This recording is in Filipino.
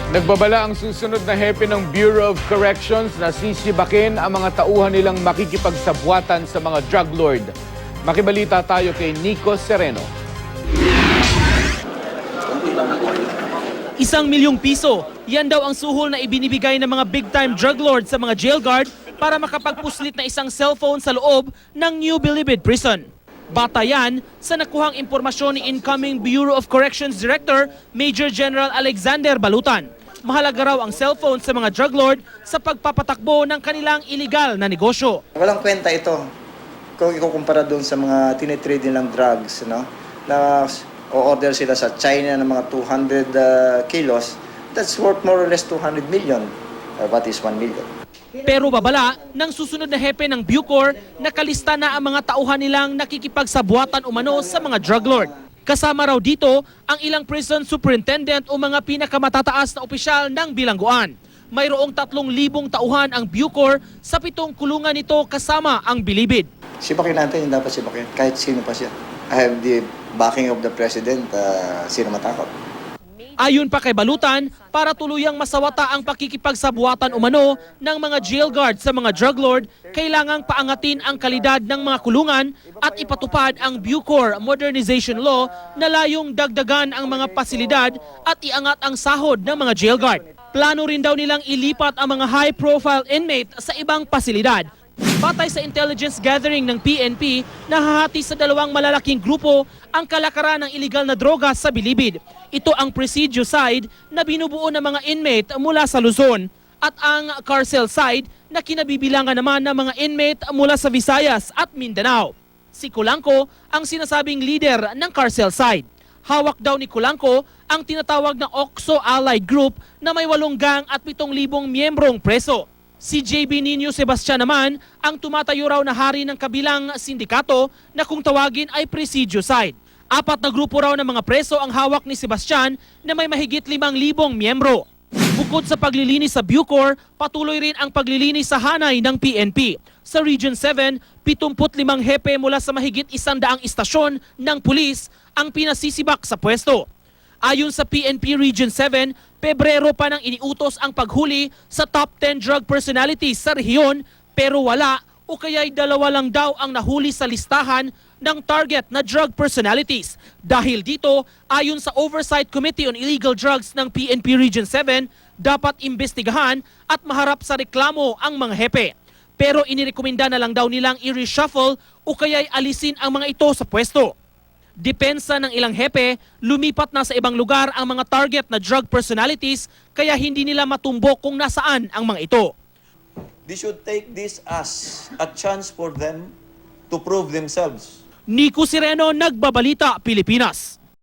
Nagbabala ang susunod na hepe ng Bureau of Corrections na sisibakin ang mga tauhan nilang makikipagsabwatan sa mga drug lord. Makibalita tayo kay Nico Sereno. ₱1,000,000. Yan daw ang suhol na ibinibigay ng mga big-time drug lord sa mga jail guard para makapagpuslit na isang cellphone sa loob ng New Bilibid Prison. Bata yan sa nakuhang impormasyon ni incoming Bureau of Corrections Director Major General Alexander Balutan. Mahalaga raw ang cellphone sa mga drug lord sa pagpapatakbo ng kanilang illegal na negosyo. Walang kwenta ito kung ikukumpara doon sa mga tinitrade nilang drugs, no? Na o-order sila sa China ng mga 200 kilos, that's worth more or less 200 million. What is 1 million? Pero babala ng susunod na hepe ng Bucor, nakalista na ang mga tauhan nilang nakikipagsabwatan umano sa mga drug lord. Kasama raw dito ang ilang prison superintendent o mga pinakamatataas na opisyal ng bilangguan. Mayroong 3,000 tauhan ang Bucor sa 7 kulungan nito kasama ang Bilibid. Sibakin natin yung dapat sibakin, kahit sino pa siya. I have the backing of the president, sino matakot. Ayon pa kay Balutan, para tuluyang masawata ang pakikipagsabuatan umano ng mga jail guard sa mga drug lord, kailangang paangatin ang kalidad ng mga kulungan at ipatupad ang Bucor Modernization Law na layong dagdagan ang mga pasilidad at iangat ang sahod ng mga jail guard. Plano rin daw nilang ilipat ang mga high-profile inmate sa ibang pasilidad. Batay sa intelligence gathering ng PNP, nahahati sa 2 malalaking grupo ang kalakaran ng iligal na droga sa Bilibid. Ito ang Presidio side na binubuo ng mga inmate mula sa Luzon at ang Carcel side na kinabibilangan naman ng mga inmate mula sa Visayas at Mindanao. Si Kulangko ang sinasabing leader ng Carcel side. Hawak daw ni Kulangko ang tinatawag na OXO Allied Group na may 8 gang at 7,000 miyembrong preso. Si JB Nino Sebastian naman ang tumatayo raw na hari ng kabilang sindikato na kung tawagin ay Presidio side. 4 na grupo raw ng mga preso ang hawak ni Sebastian na may mahigit 5,000 miyembro. Bukod sa paglilinis sa Bucor, patuloy rin ang paglilinis sa hanay ng PNP. Sa Region 7, 75 hepe mula sa mahigit 100 istasyon ng pulis ang pinasisibak sa pwesto. Ayon sa PNP Region 7, Pebrero pa nang iniutos ang paghuli sa top 10 drug personalities sa rehiyon pero wala o kaya'y 2 lang daw ang nahuli sa listahan ng target na drug personalities. Dahil dito, ayon sa Oversight Committee on Illegal Drugs ng PNP Region 7, dapat imbestigahan at maharap sa reklamo ang mga hepe. Pero inirekomenda na lang daw nilang i-reshuffle o kaya'y alisin ang mga ito sa pwesto. Depensa ng ilang hepe, lumipat na sa ibang lugar ang mga target na drug personalities kaya hindi nila matumbok kung nasaan ang mga ito. They should take this as a chance for them to prove themselves. Nico Sereno, Nagbabalita, Pilipinas.